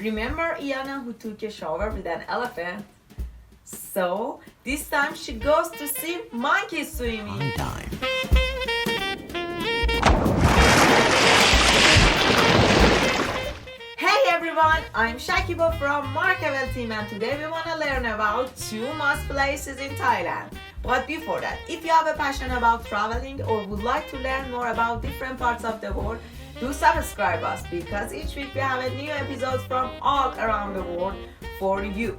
Remember Iayana who took a shower with an elephant? So, this time she goes to see monkey swimming. Time. Hey everyone, I'm Shakiba from Markavel team and today we want to learn about 2 must places in Thailand. But before that, if you have a passion about traveling or would like to learn more about different parts of the world, do subscribe us because each week we have a new episode from all around the world for you.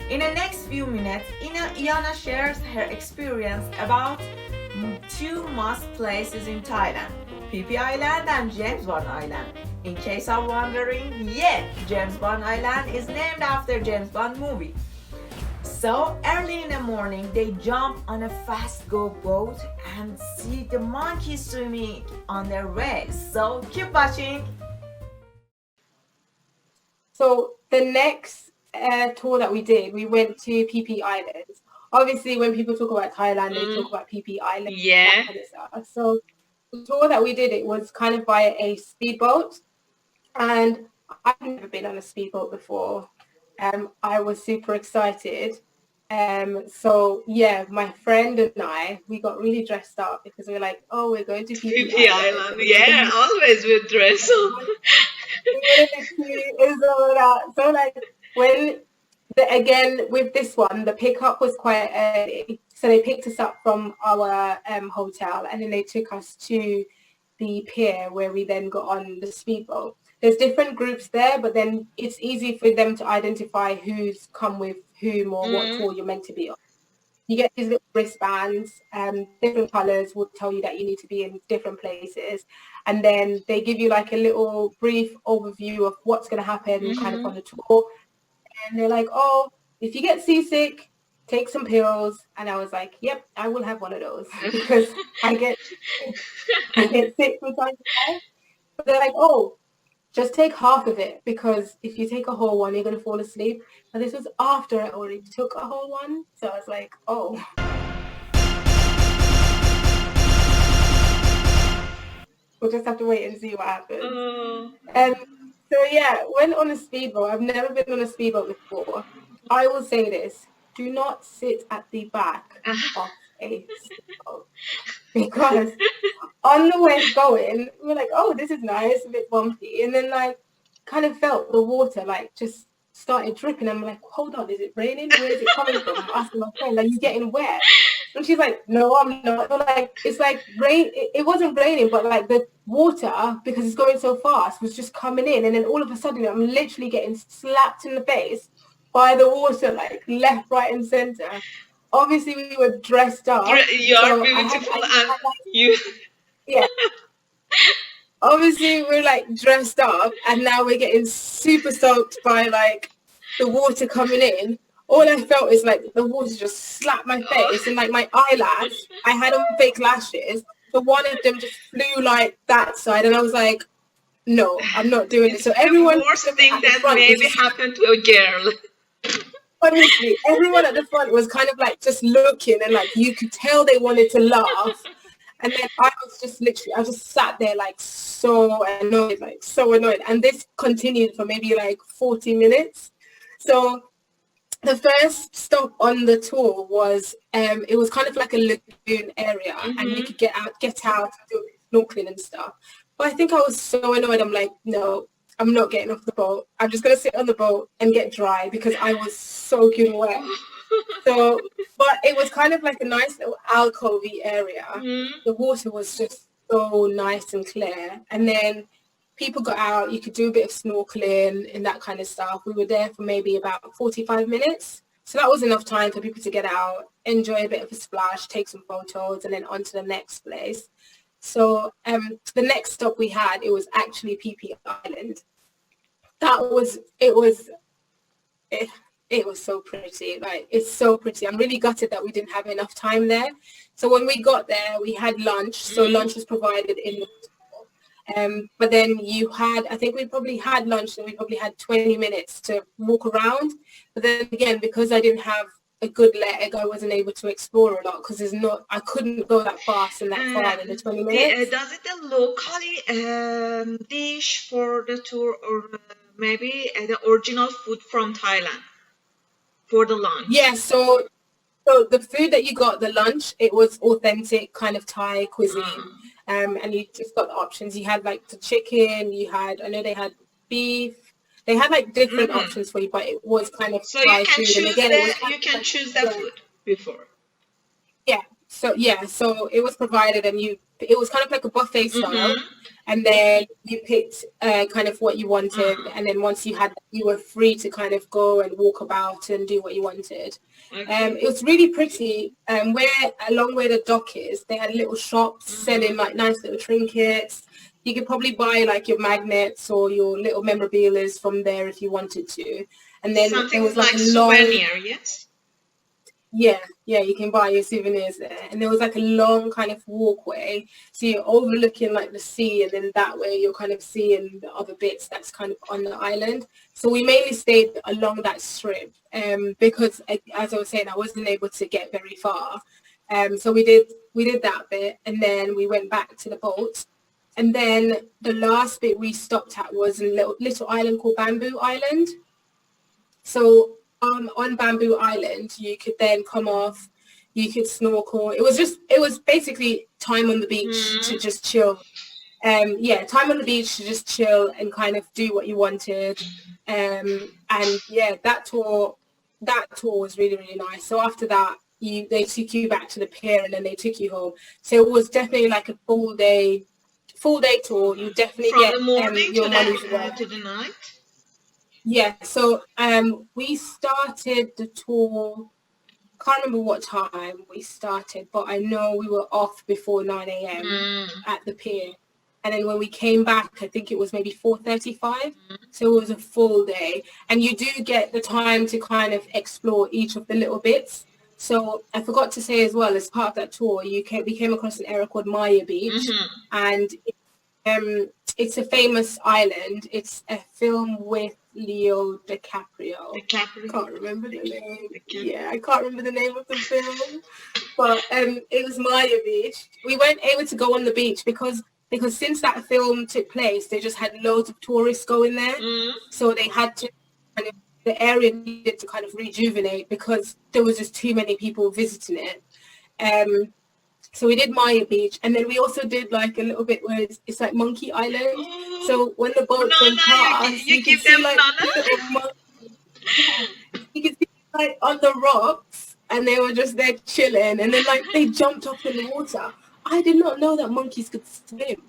In the next few minutes, Iayana shares her experience about 2 must places in Thailand, Phi Phi Island and James Bond Island. In case of wondering, yeah, James Bond Island is named after James Bond movie. So early in the morning, they jump on a fast go boat and see the monkeys swimming on their way. So keep watching. So the next tour that we did, we went to Phi Phi Island. Obviously, when people talk about Thailand, they talk about Phi Phi Island. Yeah. That kind of stuff. So the tour that we did, it was kind of by a speedboat. And I've never been on a speedboat before. I was super excited. So yeah, my friend and I, we got really dressed up because we were like, oh, we're going to Phi Phi Island. Yeah, always with dress. So like when again with this one, the pickup was quite early. So they picked us up from our hotel and then they took us to the pier where we then got on the speedboat. There's different groups there, but then it's easy for them to identify who's come with whom or what tour you're meant to be on. You get these little wristbands, different colours will tell you that you need to be in different places. And then they give you like a little brief overview of what's going to happen kind of on the tour. And they're like, oh, if you get seasick, take some pills. And I was like, yep, I will have one of those because I get sick from time to time. But they're like, oh, just take half of it because if you take a whole one, you're going to fall asleep. And this was after I already took a whole one. So I was like, oh. We'll just have to wait and see what happens. So yeah, went on a speedboat. I've never been on a speedboat before. I will say this. Do not sit at the back of a speedboat. Because on the way going, we're like, oh, this is nice, a bit bumpy. And then like kind of felt the water like just started dripping. I'm like, hold on, is it raining? Where is it coming from? I'm asking my friend, are you getting wet? And she's like, no, I'm not. So like, it's like rain. It wasn't raining, but like the water, because it's going so fast, was just coming in. And then all of a sudden, I'm literally getting slapped in the face by the water, like left, right, and center. Obviously, we were dressed up. You're so beautiful and you... Yeah. Obviously, we're like dressed up and now we're getting super soaked by like the water coming in. All I felt is like the water just slapped my face and like my eyelash, I had on fake lashes, but one of them just flew like that side and I was like, no, I'm not doing it. So everyone... The worst thing that maybe happened to a girl. Honestly, everyone at the front was kind of like just looking and like you could tell they wanted to laugh. And then I was just literally, I just sat there like so annoyed. And this continued for maybe like 40 minutes. So the first stop on the tour was, it was kind of like a lagoon area and you could get out, do snorkeling and stuff. But I think I was so annoyed. I'm like, no, I'm not getting off the boat. I'm just going to sit on the boat and get dry because I was soaking wet. So, but it was kind of like a nice little alcovey area. The water was just so nice and clear. And then people got out. You could do a bit of snorkeling and that kind of stuff. We were there for maybe about 45 minutes. So that was enough time for people to get out, enjoy a bit of a splash, take some photos, and then on to the next place. So the next stop we had, it was actually Phi Phi Island. It was so pretty. Like, it's so pretty. I'm really gutted that we didn't have enough time there. So when we got there, we had lunch. So lunch was provided in the hotel. But then I think we probably had lunch and we probably had 20 minutes to walk around. But then again, because I didn't have a good leg, I wasn't able to explore a lot because I couldn't go that fast and that far in the 20 minutes. Does it a locally dish for the tour or maybe the original food from Thailand for the lunch. Yeah, so the food that you got, the lunch, it was authentic kind of Thai cuisine. Mm. And you just got the options. You had like the chicken, I know they had beef. They had like different Mm. options for you, but it was kind of So you Thai can food. And choose again, it was kind you of can like, choose the yeah, food before. so it was provided, and it was kind of like a buffet style, Mm-hmm. and then you picked kind of what you wanted, Mm. and then once you had that, you were free to kind of go and walk about and do what you wanted. Okay. It was really pretty. Where along where the dock is, they had little shops selling like nice little trinkets. You could probably buy like your magnets or your little memorabilia from there if you wanted to. And then there Something was like like a long, souvenir, yes? yeah, you can buy your souvenirs there. And there was like a long kind of walkway. So you're overlooking like the sea, and then that way you're kind of seeing the other bits that's kind of on the island. So we mainly stayed along that strip because as I was saying, I wasn't able to get very far. So we did that bit, and then we went back to the boat. And then the last bit we stopped at was a little island called Bamboo Island. So on Bamboo Island, you could then come off, you could snorkel. It was basically time on the beach to Mm. just chill. Yeah, time on the beach to just chill and kind of do what you wanted. And yeah, that tour was really, really nice. So after that, they took you back to the pier, and then they took you home. So it was definitely like a full day tour. You definitely From get the morning your money's worth. to the night. Yeah, so we started the tour, can't remember what time we started, but I know we were off before 9 a.m. Mm. at the pier. And then when we came back, I think it was maybe 4:35. Mm. So it was a full day. And you do get the time to kind of explore each of the little bits. So I forgot to say as well, as part of that tour, we came across an area called Maya Beach. Mm-hmm. And it's a famous island. It's a film with Leo DiCaprio. DiCaprio. Can't remember the name. DiCaprio. Yeah, I can't remember the name of the film. But it was Maya Beach. We weren't able to go on the beach because since that film took place, they just had loads of tourists going there. Mm. So they had to kind of, the area needed to kind of rejuvenate because there was just too many people visiting it. So we did Maya Beach, and then we also did like a little bit where it's like Monkey Island. Oh, So when the boats went Nana, past, you you give could see them like Nana? little monkeys. You could see like on the rocks, and they were just there chilling, and then like they jumped off in the water. I did not know that monkeys could swim.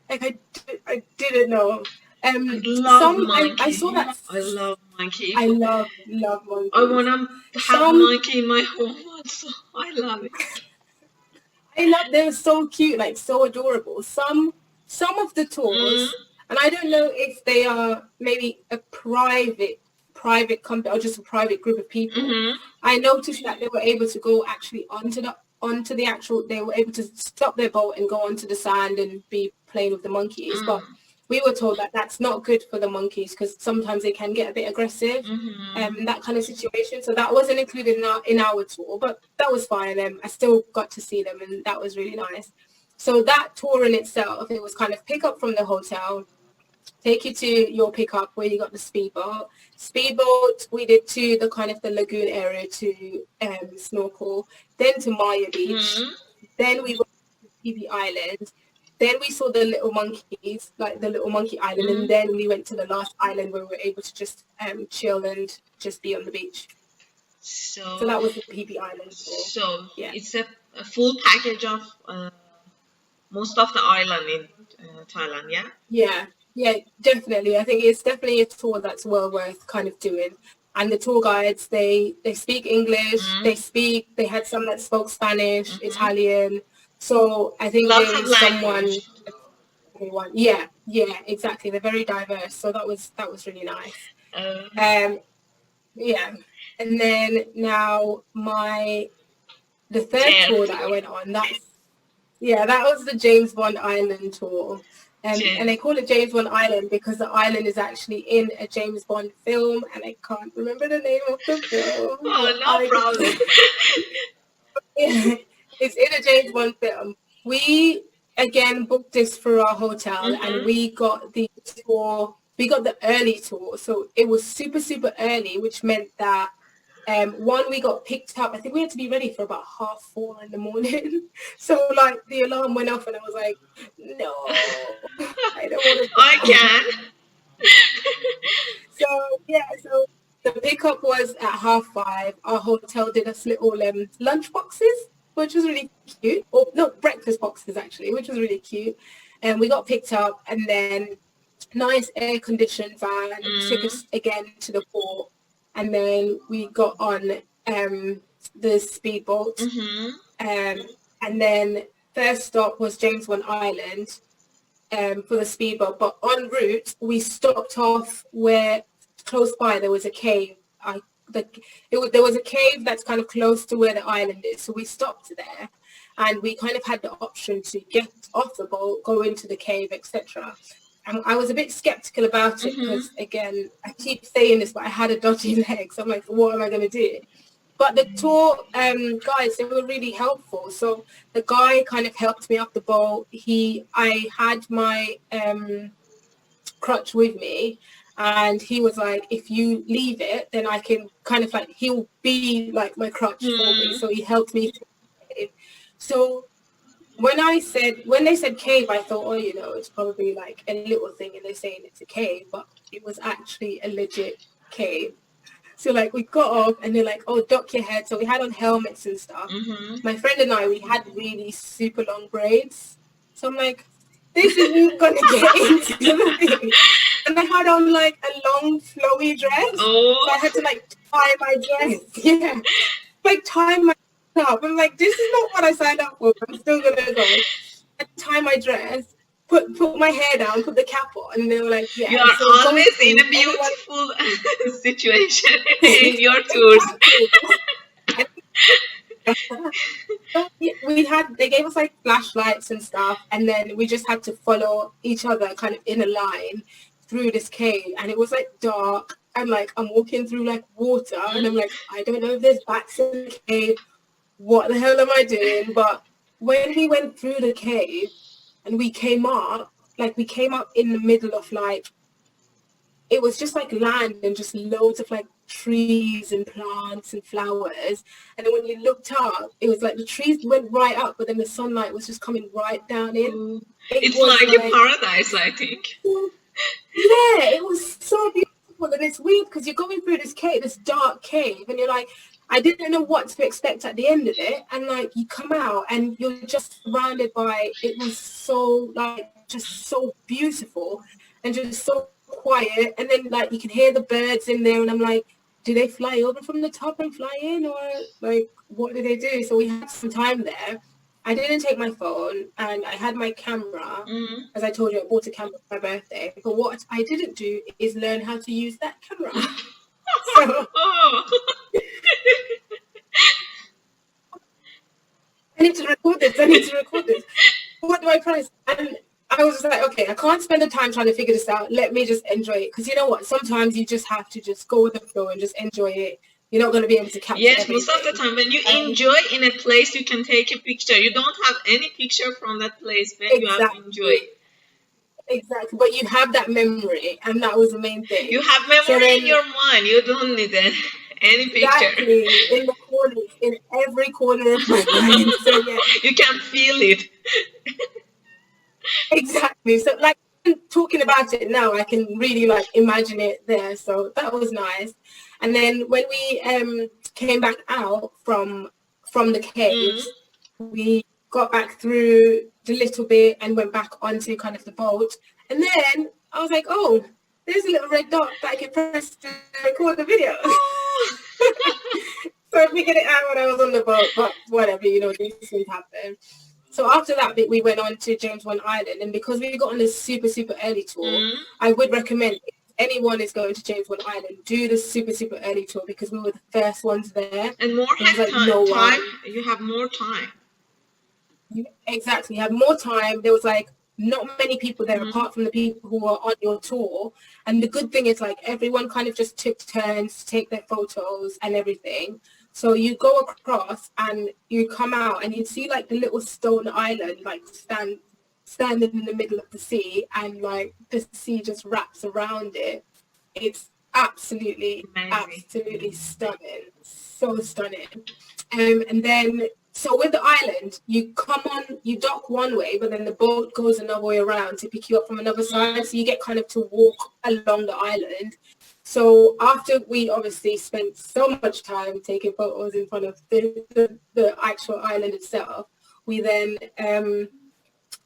Like I didn't know. I love I saw monkey. that. I love monkey. I love monkeys. I wanna have Some monkey in my home also. I love it. they're so cute, like so adorable. Some of the tours, Mm. and I don't know if they are maybe a private company or just a private group of people. Mm-hmm. I noticed that they were able to go actually onto the actual. They were able to stop their boat and go onto the sand and be playing with the monkeys. Mm. But we were told that that's not good for the monkeys because sometimes they can get a bit aggressive. Mm-hmm. That kind of situation. So that wasn't included in our tour, but that was fine. I still got to see them, and that was really nice. So that tour in itself, it was kind of pick up from the hotel, take you to your pickup where you got the speedboat. Speedboat, we did to the kind of the lagoon area to snorkel, then to Maya Beach. Mm-hmm. Then we went to Phi Phi Island. Then we saw the little monkeys, like the little monkey island, Mm-hmm. and then we went to the last island where we were able to just chill and just be on the beach. So that was the Phi Phi Island tour. So Yeah. it's a full package of most of the island in Thailand, yeah? Yeah, definitely. I think it's definitely a tour that's well worth kind of doing. And the tour guides, they speak English, Mm. they had some that spoke Spanish, Mhm. Italian. So I think Lots there of was someone, language. everyone. Yeah, exactly. They're very diverse. So that was really nice. Uh, Yeah. And then now the third Jan. tour that I went on, that was the James Bond Island tour. Jan. And they call it James Bond Island because the island is actually in a James Bond film, and I can't remember the name of the film. Oh, no problem. It's in a James Bond film. We again booked this for our hotel, Mhm. and we got the tour we got the early tour, so it was super, super early, which meant that we got picked up. I think we had to be ready for about 4:30 in the morning. So like the alarm went off and I was like, no, I don't want to. I can. So the pickup was at 5:30. Our hotel did us little lunch boxes, which was really cute. Or no, breakfast boxes actually, which was really cute. And we got picked up, and then nice air conditioned van took us again to the port, and then we got on the speedboat, and then first stop was James One Island for the speedboat. But en route we stopped off where close by there was a cave. There was a cave that's kind of close to where the island is, so we stopped there, and we kind of had the option to get off the boat, go into the cave, etc. And I was a bit skeptical about it because, again, I keep saying this, but I had a dodgy leg, so I'm like, what am I going to do? But the tour guys, they were really helpful. So the guy kind of helped me off the boat. I had my crutch with me, and he was like, if you leave it, then I can kind of like, he'll be like my crutch for me. So he helped me. So when they said cave, I thought, oh, it's probably like a little thing and they're saying it's a cave, but it was actually a legit cave. So like we got off and they're like, oh, duck your head. So we had on helmets and stuff. My friend and I, we had really super long braids. So I'm like, this isn't going to get into the thing. And I had on like a long flowy dress. Oh. So I had to like tie my dress. Yeah. Like tie my up. I'm like, this is not what I signed up for. I'm still going to go. I tie my dress, put my hair down, put the cap on, and they were like, yeah. You are always in a beautiful situation in your tours. They gave us like flashlights and stuff, and then we just had to follow each other kind of in a line through this cave, and it was like dark, and like I'm walking through like water, and I'm like, I don't know if there's bats in the cave. What the hell am I doing? But when we went through the cave and we came up in the middle of like, it was just like land and just loads of like trees and plants and flowers. And then when you looked up, it was like the trees went right up, but then the sunlight was just coming right down in. It's like a paradise, I think. Yeah, it was so beautiful. And it's weird because you're going through this cave, this dark cave, and you're like, I didn't know what to expect at the end of it. And like you come out and you're just surrounded by, it was so like, just so beautiful and just so quiet. And then like you can hear the birds in there, and I'm like, do they fly over from the top and fly in, or like what do they do? So we had some time there. I didn't take my phone, and I had my camera. As I told you, I bought a camera for my birthday. But what I didn't do is learn how to use that camera. So, I need to record this. What do I price? And I was just like, okay, I can't spend the time trying to figure this out. Let me just enjoy it. Because you know what? Sometimes you just have to just go with the flow and just enjoy it. You're not going to be able to capture everything. Most of the time when you enjoy in a place, you can take a picture. You don't have any picture from that place when you have enjoyed. Exactly. But you have that memory, and that was the main thing. You have memory in your mind. You don't need any picture. Exactly. In the corners, in every corner of my mind. So yeah. You can feel it. Exactly. So like talking about it now, I can really like imagine it there. So that was nice. And then when we came back out from the caves, we got back through the little bit and went back onto kind of the boat. And then I was like, oh, there's a little red dot that I can press to record the video. So I figured it out when I was on the boat, but whatever, these things happen. So after that bit, we went on to James One Island. And because we got on this super, super early tour, I would recommend if anyone is going to James One Island, do the super, super early tour because we were the first ones there. And more time. You have more time. Exactly. You have more time. There was like not many people there apart from the people who were on your tour. And the good thing is like everyone kind of just took turns to take their photos and everything. So you go across and you come out and you see like the little stone island like standing in the middle of the sea, and like the sea just wraps around it. It's absolutely stunning, so stunning. And then so with the island, you dock one way, but then the boat goes another way around to pick you up from another side, so you get kind of to walk along the island. So after we obviously spent so much time taking photos in front of the actual island itself, we then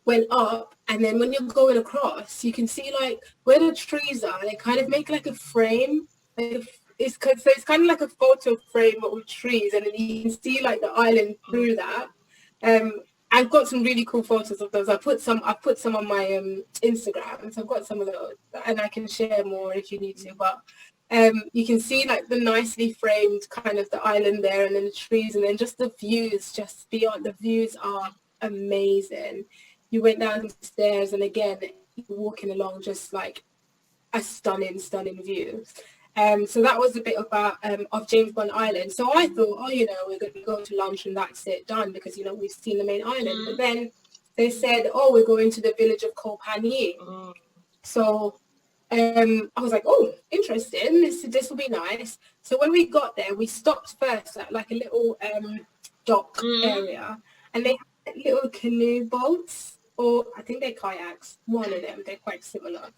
went up, and then when you're going across, you can see like where the trees are, they kind of make like a frame. Like it's kind of like a photo frame but with trees, and then you can see like the island through that. I've got some really cool photos of those. I put some on my Instagram, so I've got some of those, and I can share more if you need to. But you can see like the nicely framed kind of the island there, and then the trees, and then just the views just beyond. The views are amazing. You went down the stairs, and again, you're walking along just like a stunning view. So that was a bit about of James Bond Island. So I thought, we're going to go to lunch and that's it, done, because, we've seen the main island. But then they said, we're going to the village of Koh Phangan. So I was like, interesting. This will be nice. So when we got there, we stopped first at like a little dock area, and they had little canoe boats, or I think they're kayaks. One of them, they're quite similar.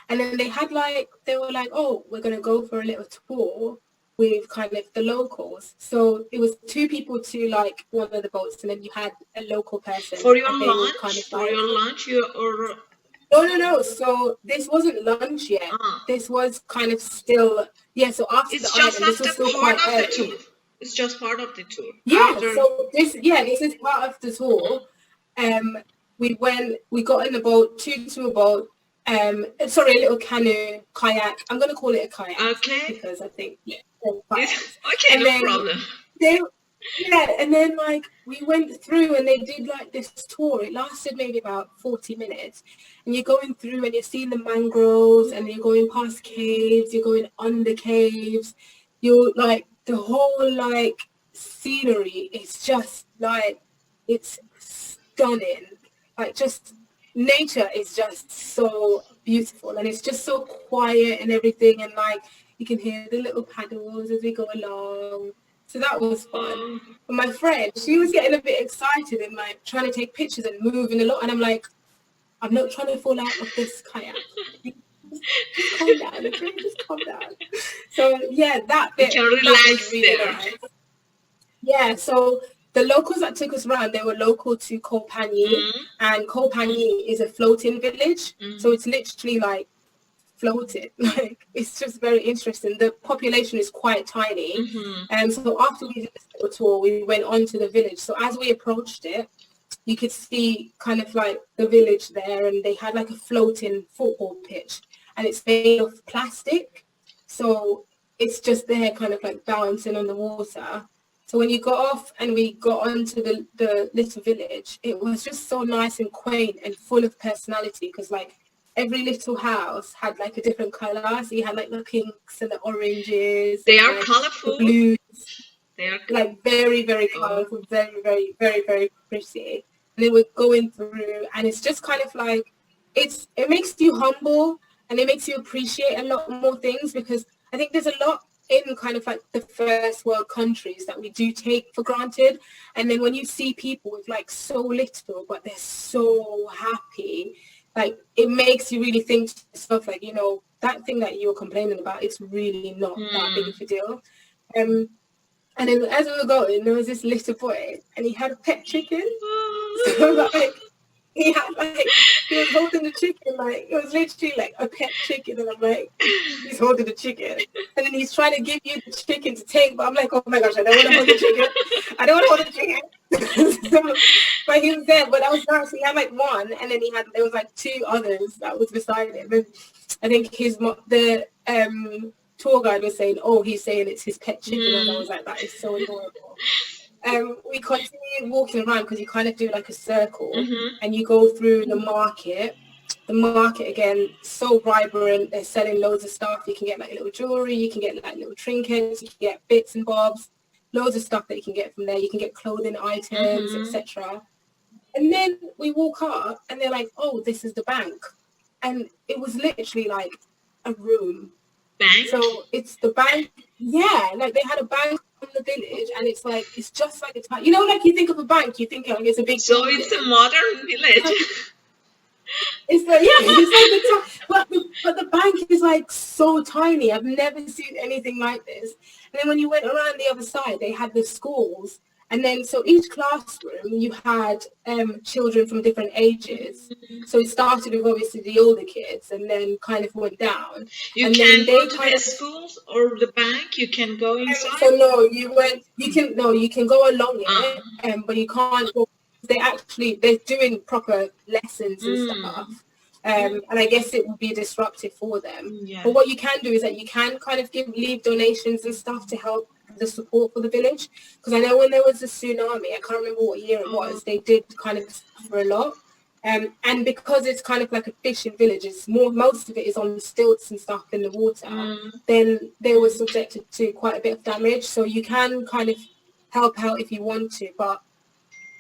And then they were like, we're going to go for a little tour with kind of the locals. So it was two people to like one of the boats, and then you had a local person. For your lunch? Kind of for your lunch? No. So this wasn't lunch yet. This was kind of still, so after it's the island, this was still quite early. It's just part of the tour. Yeah, so this is part of the tour. We got in the boat, to a boat, a little canoe, kayak. I'm going to call it a kayak. Okay. Because I think, okay, no problem. And then like we went through, and they did like this tour. It lasted maybe about 40 minutes. And you're going through, and you're seeing the mangroves, and you're going past caves, you're going under caves. You're like, the whole like scenery is just like, it's stunning. Like just nature is just so beautiful, and it's just so quiet and everything, and like you can hear the little paddles as we go along. So that was fun. But my friend, she was getting a bit excited and like trying to take pictures and moving a lot, and I'm like, I'm not trying to fall out of this kayak. Just calm down, okay? Just calm down. So yeah, that bit, you can relax that was really there. Nice. Yeah, so the locals that took us around, they were local to Koh Phangan, and Koh Phangan is a floating village. So it's literally like floated. Like, it's just very interesting. The population is quite tiny. And so after we did this little tour, we went on to the village. So as we approached it, you could see kind of like the village there, and they had like a floating football pitch, and it's made of plastic. So it's just there kind of like bouncing on the water. So when you got off and we got onto the little village, it was just so nice and quaint and full of personality, because like every little house had like a different colour. So you had like the pinks and the oranges. They and, are like, colourful. The blues. They are like very, very colourful, very, very, very, very pretty. And then we're going through, and it's just kind of like, it makes you humble, and it makes you appreciate a lot more things, because I think there's a lot in kind of like the first world countries that we do take for granted. And then when you see people with like so little, but they're so happy, like it makes you really think to yourself, like, that thing that you were complaining about, it's really not that big of a deal. And then as we were going, there was this little boy, and he had a pet chicken. So like, he was holding the chicken, like, it was literally like a pet chicken, and I'm like, he's holding the chicken. And then he's trying to give you the chicken to take, but I'm like, oh my gosh, I don't want to hold the chicken. I don't want to hold the chicken. So, but he was there, but that was nice. He had like one, and then there was like two others that was beside him. And I think the tour guide was saying, he's saying it's his pet chicken, and I was like, that is so adorable. We continued walking around, because you kind of do like a circle, and you go through the market. The market, again, so vibrant. They're selling loads of stuff. You can get like little jewelry, you can get like little trinkets, you can get bits and bobs, loads of stuff that you can get from there. You can get clothing items, etc. And then we walk up and they're like, oh, this is the bank. And it was literally like a room. Bank? So it's the bank. Yeah, like they had a bank on the village, and it's like, it's just like a, you know, like you think of a bank, you think like it's a big So building. it's a modern village. It's like, yeah, it's like but the bank is like so tiny. I've never seen anything like this. And then when you went around the other side, they had the schools. And then, so each classroom, you had children from different ages. So it started with obviously the older kids, and then kind of went down. You and can then they go to kind the of, schools or the bank. You can go inside. so no, you can go along it, but you can't go. They're doing proper lessons and stuff. And I guess it would be disruptive for them. Yeah. But what you can do is that you can kind of leave donations and stuff to help the support for the village. Because I know when there was a tsunami, I can't remember what year it was, they did kind of suffer a lot. And because it's kind of like a fishing village, most of it is on stilts and stuff in the water, then they were subjected to quite a bit of damage. So you can kind of help out if you want to. But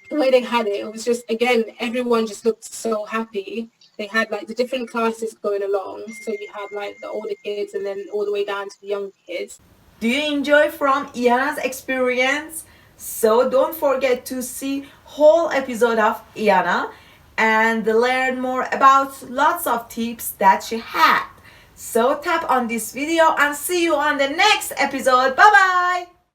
the way they had it was just, again, everyone just looked so happy. They had like the different classes going along. So you had like the older kids and then all the way down to the young kids. Do you enjoy from Iayana's experience? So don't forget to see whole episode of Iayana and learn more about lots of tips that she had. So tap on this video and see you on the next episode. Bye bye.